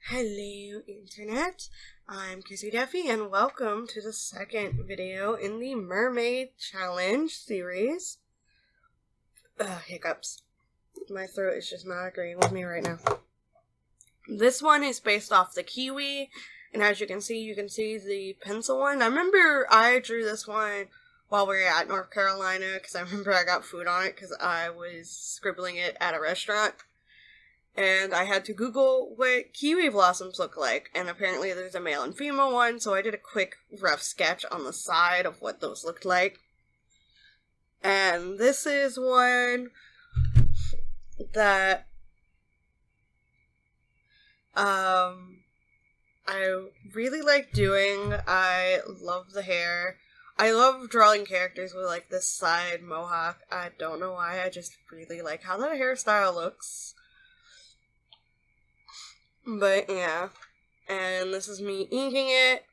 Hello, Internet. I'm Kissy Duffy, and welcome to the second video in the Mermaid Challenge series. Hiccups. My throat is just not agreeing with me right now. This one is based off the kiwi, and as you can see the pencil one. I remember I drew this one while we were at North Carolina, because I remember I got food on it because I was scribbling it at a restaurant. And I had to Google what kiwi blossoms look like, and apparently there's a male and female one, so I did a quick rough sketch on the side of what those looked like. And this is one that I really like doing. I love the hair. I love drawing characters with like this side mohawk. I don't know why, I just really like how that hairstyle looks. But yeah, and this is me inking it,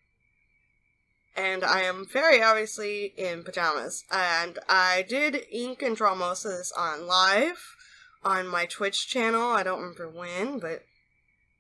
and I am very obviously in pajamas, and I did ink and draw most of this on live, on my Twitch channel. I don't remember when, but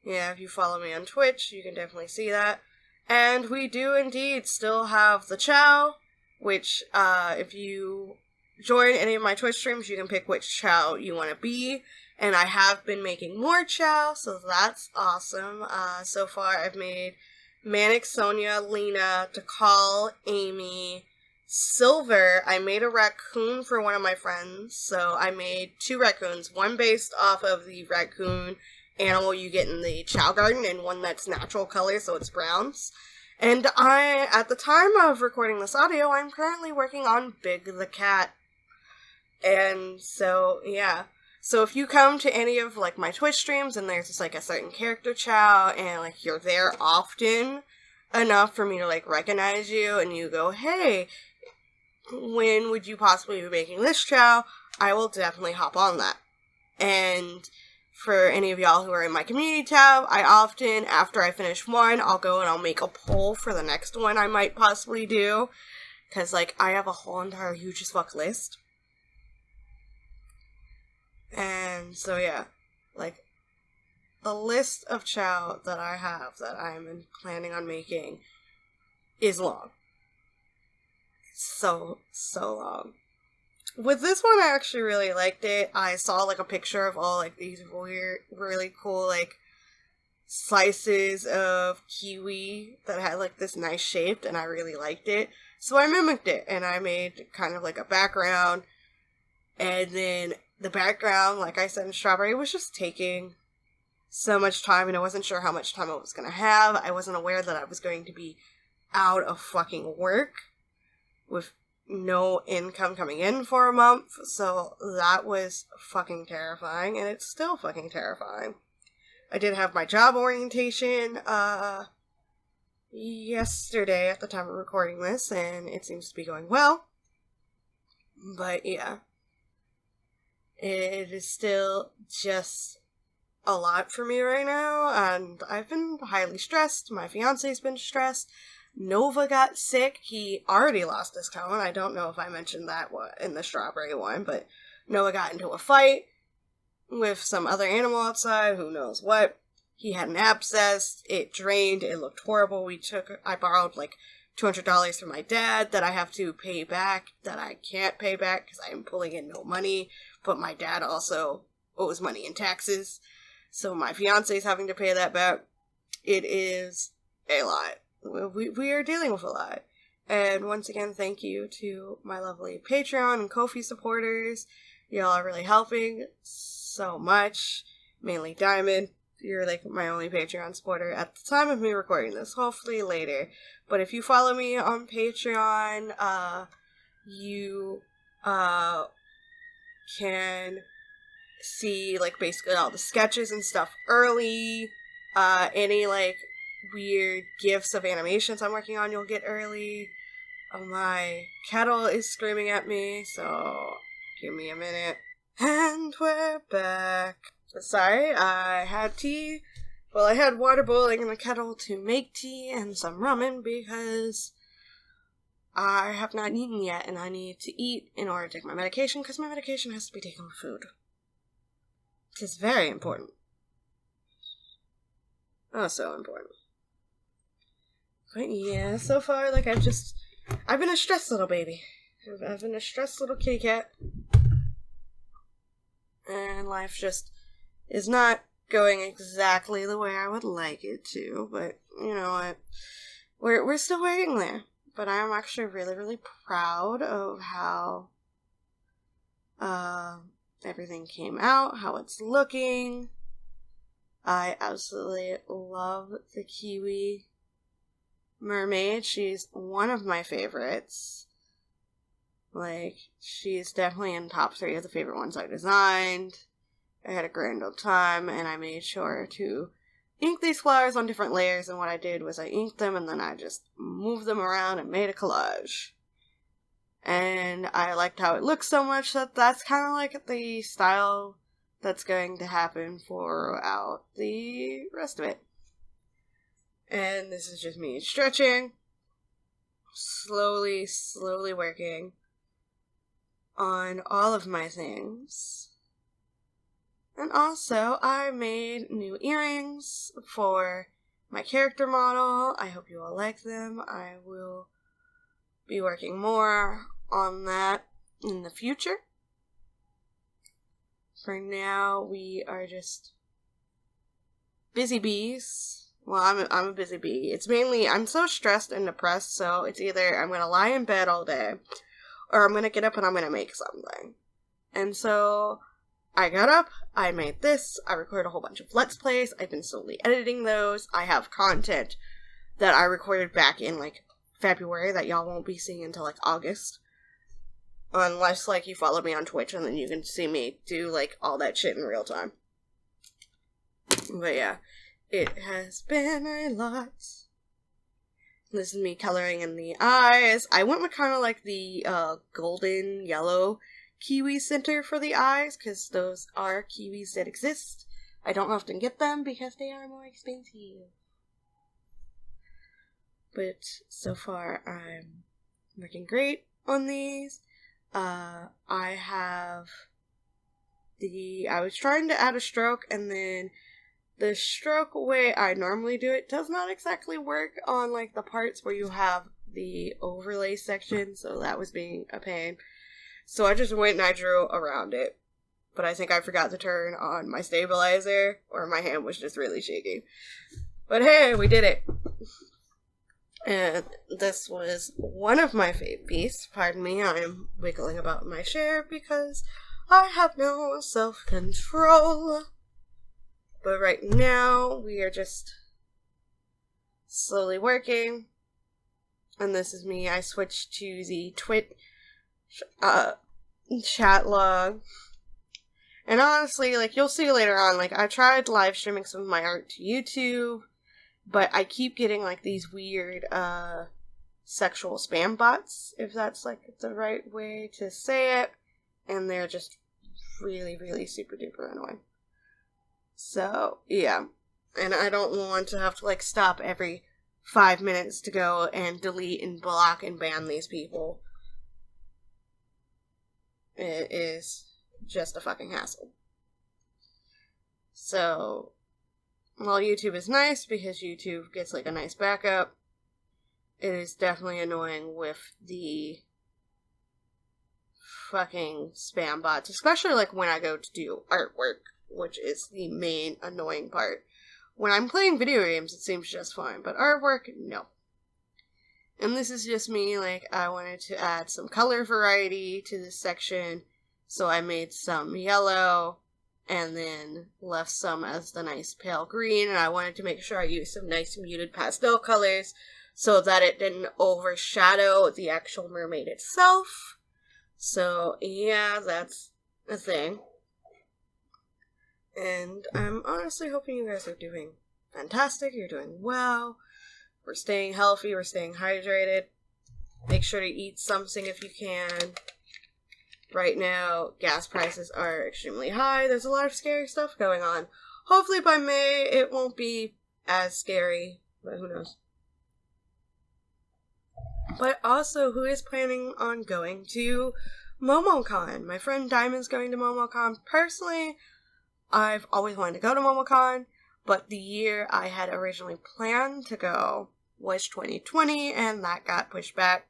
yeah, if you follow me on Twitch, you can definitely see that. And we do indeed still have the Chow, which, if you join any of my Twitch streams, you can pick which Chow you want to be. And I have been making more Chow, so that's awesome. So far I've made Manic, Sonia, Lena, Takal, Amy, Silver. I made a raccoon for one of my friends, so I made 2 raccoons. One based off of the raccoon animal you get in the Chow Garden, and one that's natural color, so it's browns. And at the time of recording this audio, I'm currently working on Big the Cat. And so, yeah. So if you come to any of, like, my Twitch streams and there's just, like, a certain character Chow and, like, you're there often enough for me to, like, recognize you and you go, hey, when would you possibly be making this Chow? I will definitely hop on that. And for any of y'all who are in my community tab, I often, after I finish one, I'll go and I'll make a poll for the next one I might possibly do. Because, like, I have a whole entire huge as fuck list. And so, yeah, like, the list of Chow that I have that I'm planning on making is long. So long. With this one, I actually really liked it. I saw, like, a picture of all, like, these weird, really cool, like, slices of kiwi that had, like, this nice shape, and I really liked it. So I mimicked it, and I made kind of, like, a background, and then the background, like I said in Strawberry, was just taking so much time, and I wasn't sure how much time I was going to have. I wasn't aware that I was going to be out of fucking work with no income coming in for a month, so that was fucking terrifying, and it's still fucking terrifying. I did have my job orientation, yesterday at the time of recording this, and it seems to be going well. But yeah. It is still just a lot for me right now, and I've been highly stressed. My fiance's been stressed. Nova got sick. He already lost his tone. I don't know if I mentioned that in the Strawberry one, but Noah got into a fight with some other animal outside, who knows what. He had an abscess. It drained. It looked horrible. I borrowed like $200 from my dad that I have to pay back, that I can't pay back because I am pulling in no money. But my dad also owes money in taxes, so my fiance is having to pay that back. It is a lot. We are dealing with a lot. And once again, thank you to my lovely Patreon and Ko-fi supporters. Y'all are really helping so much. Mainly Diamond. You're like my only Patreon supporter at the time of me recording this. Hopefully later. But if you follow me on Patreon, you can see, like, basically all the sketches and stuff early. Any, like, weird gifs of animations I'm working on, you'll get early. My kettle is screaming at me, so give me a minute. And we're back. Sorry, I had tea. Well, I had water boiling in the kettle to make tea and some ramen because I have not eaten yet, and I need to eat in order to take my medication, because my medication has to be taken with food. It is very important. Oh, so important. But yeah, so far, like, I've been a stressed little baby. I've been a stressed little kitty cat. And life just is not going exactly the way I would like it to, but you know what? We're still waiting there. But I'm actually really, really proud of how everything came out, how it's looking. I absolutely love the Kiwi mermaid. She's one of my favorites. Like, she's definitely in top 3 of the favorite ones I designed. I had a grand old time, and I made sure to ink these flowers on different layers, and what I did was I inked them, and then I just moved them around and made a collage. And I liked how it looks so much that that's kind of like the style that's going to happen throughout the rest of it. And this is just me stretching, slowly working on all of my things. And also, I made new earrings for my character model. I hope you all like them. I will be working more on that in the future. For now, we are just busy bees. Well, I'm a busy bee. It's mainly, I'm so stressed and depressed, so it's either I'm going to lie in bed all day, or I'm going to get up and I'm going to make something. And so I got up, I made this, I recorded a whole bunch of Let's Plays, I've been slowly editing those, I have content that I recorded back in, like, February that y'all won't be seeing until, like, August. Unless, like, you follow me on Twitch and then you can see me do, like, all that shit in real time. But yeah, it has been a lot. This is me coloring in the eyes. I went with kind of like the golden yellow kiwi center for the eyes, because those are kiwis that exist. I don't often get them because they are more expensive. But so far, I'm working great on these. I was trying to add a stroke, and then the stroke way I normally do it does not exactly work on, like, the parts where you have the overlay section, so that was being a pain. So I just went and I drew around it. But I think I forgot to turn on my stabilizer, or my hand was just really shaky. But hey, we did it! And this was one of my fave beasts. Pardon me, I'm wiggling about my chair because I have no self-control. But right now, we are just slowly working. And this is me. I switched to the Twitch chat log. And honestly, like, you'll see later on, like, I tried live streaming some of my art to YouTube, but I keep getting, like, these weird, sexual spam bots, if that's, like, the right way to say it. And they're just really, really super duper annoying. So, yeah. And I don't want to have to, like, stop every 5 minutes to go and delete and block and ban these people. It is just a fucking hassle. So, while YouTube is nice because YouTube gets, like, a nice backup, it is definitely annoying with the fucking spam bots, especially, like, when I go to do artwork, which is the main annoying part. When I'm playing video games, it seems just fine, but artwork, no. And this is just me, like, I wanted to add some color variety to this section, so I made some yellow, and then left some as the nice pale green, and I wanted to make sure I used some nice muted pastel colors, so that it didn't overshadow the actual mermaid itself. So, yeah, that's a thing. And I'm honestly hoping you guys are doing fantastic, you're doing well, we're staying healthy, we're staying hydrated. Make sure to eat something if you can. Right now, gas prices are extremely high, there's a lot of scary stuff going on. Hopefully by May, it won't be as scary, but who knows. But also, who is planning on going to MomoCon? My friend Diamond's going to MomoCon. Personally, I've always wanted to go to MomoCon. but the year I had originally planned to go was 2020, and that got pushed back.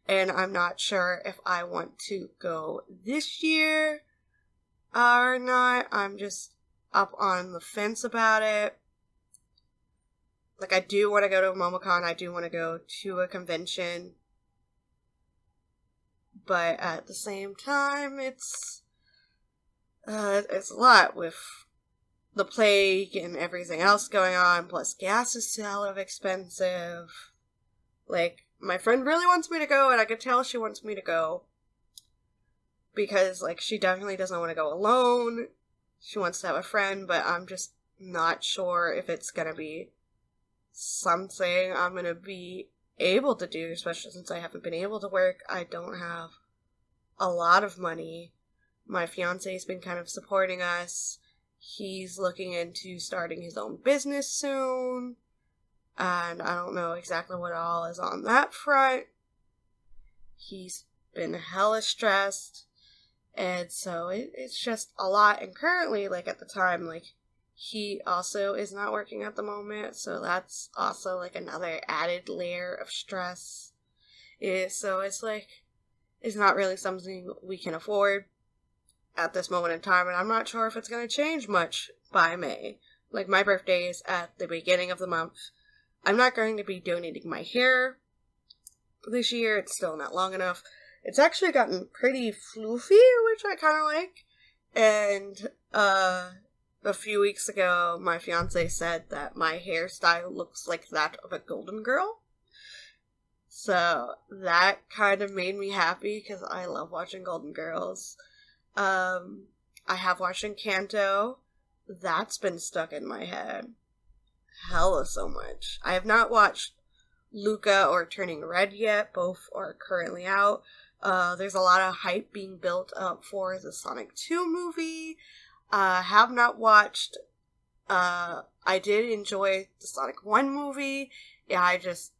And I'm not sure if I want to go this year or not. I'm just up on the fence about it. Like, I do want to go to MomoCon. I do want to go to a convention. But at the same time, it's a lot with the plague and everything else going on. Plus, gas is hella expensive. Like, my friend really wants me to go, and I could tell she wants me to go. Because, like, she definitely doesn't want to go alone. She wants to have a friend, but I'm just not sure if it's gonna be something I'm gonna be able to do, especially since I haven't been able to work. I don't have a lot of money. My fiance's been kind of supporting us. He's looking into starting his own business soon, and I don't know exactly what all is on that front. He's been hella stressed, and so it's just a lot. And currently, like, at the time, like, he also is not working at the moment, so that's also, like, another added layer of stress. So it's like, it's not really something we can afford at this moment in time, and I'm not sure if it's going to change much by May. Like, my birthday is at the beginning of the month. I'm not going to be donating my hair this year. It's still not long enough. It's actually gotten pretty floofy, which I kind of like. And, a few weeks ago, my fiance said that my hairstyle looks like that of a Golden Girl. So that kind of made me happy because I love watching Golden Girls. I have watched Encanto. That's been stuck in my head hella so much. I have not watched Luca or Turning Red yet. Both are currently out. There's a lot of hype being built up for the Sonic 2 movie. Have not watched, I did enjoy the Sonic 1 movie. Yeah, I just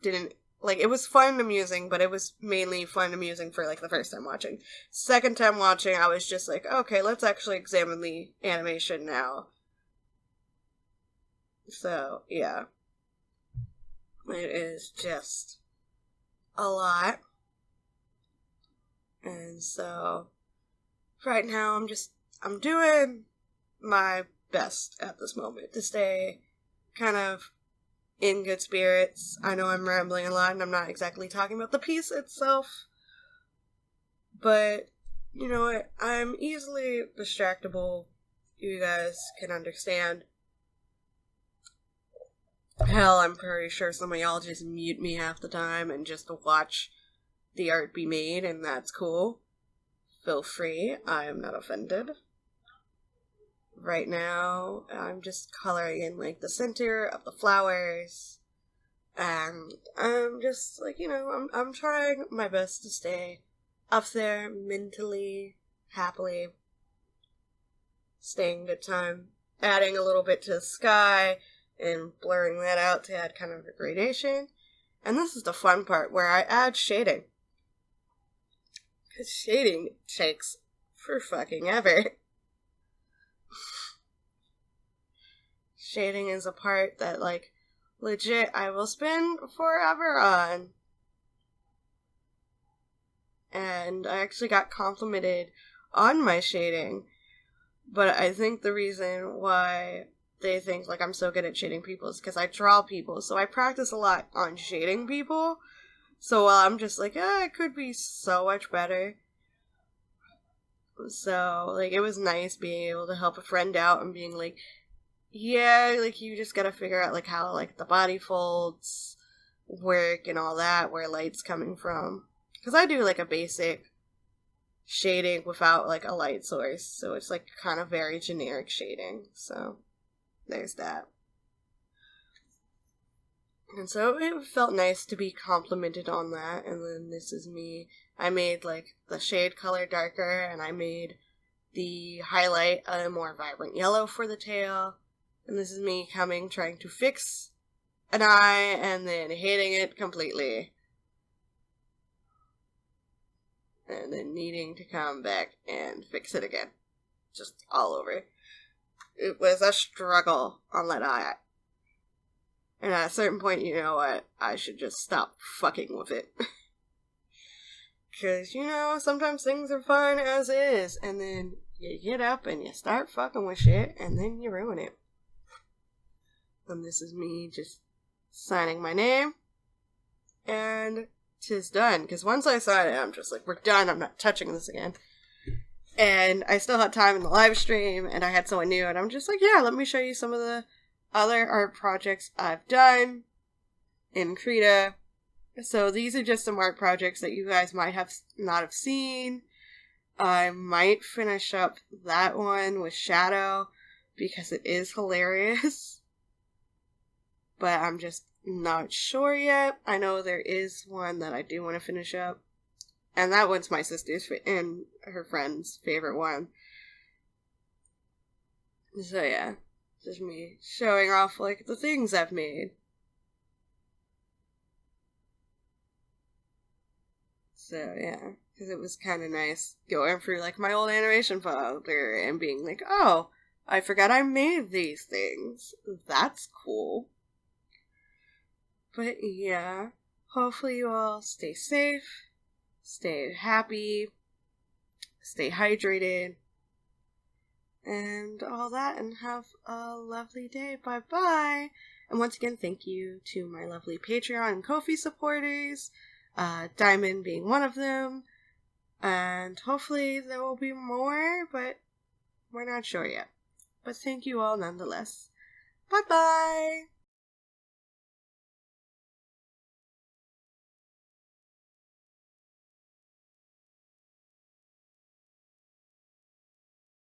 didn't, like, it was fun and amusing, but it was mainly fun and amusing for, like, the first time watching. Second time watching, I was just like, okay, let's actually examine the animation now. So, yeah. It is just a lot. And so, right now, I'm doing my best at this moment to stay kind of in good spirits. I know I'm rambling a lot and I'm not exactly talking about the piece itself, but you know what? I'm easily distractible. You guys can understand. Hell, I'm pretty sure some of y'all just mute me half the time and just watch the art be made, and that's cool. Feel free. I am not offended. Right now, I'm just coloring in, like, the center of the flowers, and I'm just, like, you know, I'm trying my best to stay up there mentally, happily, staying good time, adding a little bit to the sky, and blurring that out to add kind of a gradation. And this is the fun part, where I add shading. Because shading takes for fucking ever. Shading is a part that, like, legit I will spend forever on. And I actually got complimented on my shading. But I think the reason why they think, like, I'm so good at shading people is because I draw people. So I practice a lot on shading people. So while I'm just like, it could be so much better. So, like, it was nice being able to help a friend out and being like, yeah, like, you just gotta figure out, like, how, like, the body folds work and all that, where light's coming from. Because I do, like, a basic shading without, like, a light source, so it's, like, kind of very generic shading, so there's that. And so it felt nice to be complimented on that, and then this is me. I made, like, the shade color darker, and I made the highlight a more vibrant yellow for the tail. And this is me trying to fix an eye, and then hating it completely. And then needing to come back and fix it again. Just all over. It was a struggle on that diet. And at a certain point, you know what? I should just stop fucking with it. Because, sometimes things are fun as is, and then you get up and you start fucking with shit, and then you ruin it. And this is me just signing my name, and 'tis done. Because once I sign it, I'm just like, we're done, I'm not touching this again. And I still had time in the live stream, and I had someone new, and I'm just like, yeah, let me show you some of the other art projects I've done in Krita. So these are just some art projects that you guys might have not have seen. I might finish up that one with Shadow because it is hilarious. But I'm just not sure yet. I know there is one that I do want to finish up. And that one's my sister's and her friend's favorite one. So yeah, just me showing off like the things I've made. So yeah, because it was kind of nice going through like my old animation folder and being like, oh, I forgot I made these things. That's cool. But yeah, hopefully you all stay safe, stay happy, stay hydrated, and all that, and have a lovely day. Bye-bye! And once again, thank you to my lovely Patreon and Ko-fi supporters, Diamond being one of them, and hopefully there will be more, but we're not sure yet. But thank you all nonetheless. Bye-bye!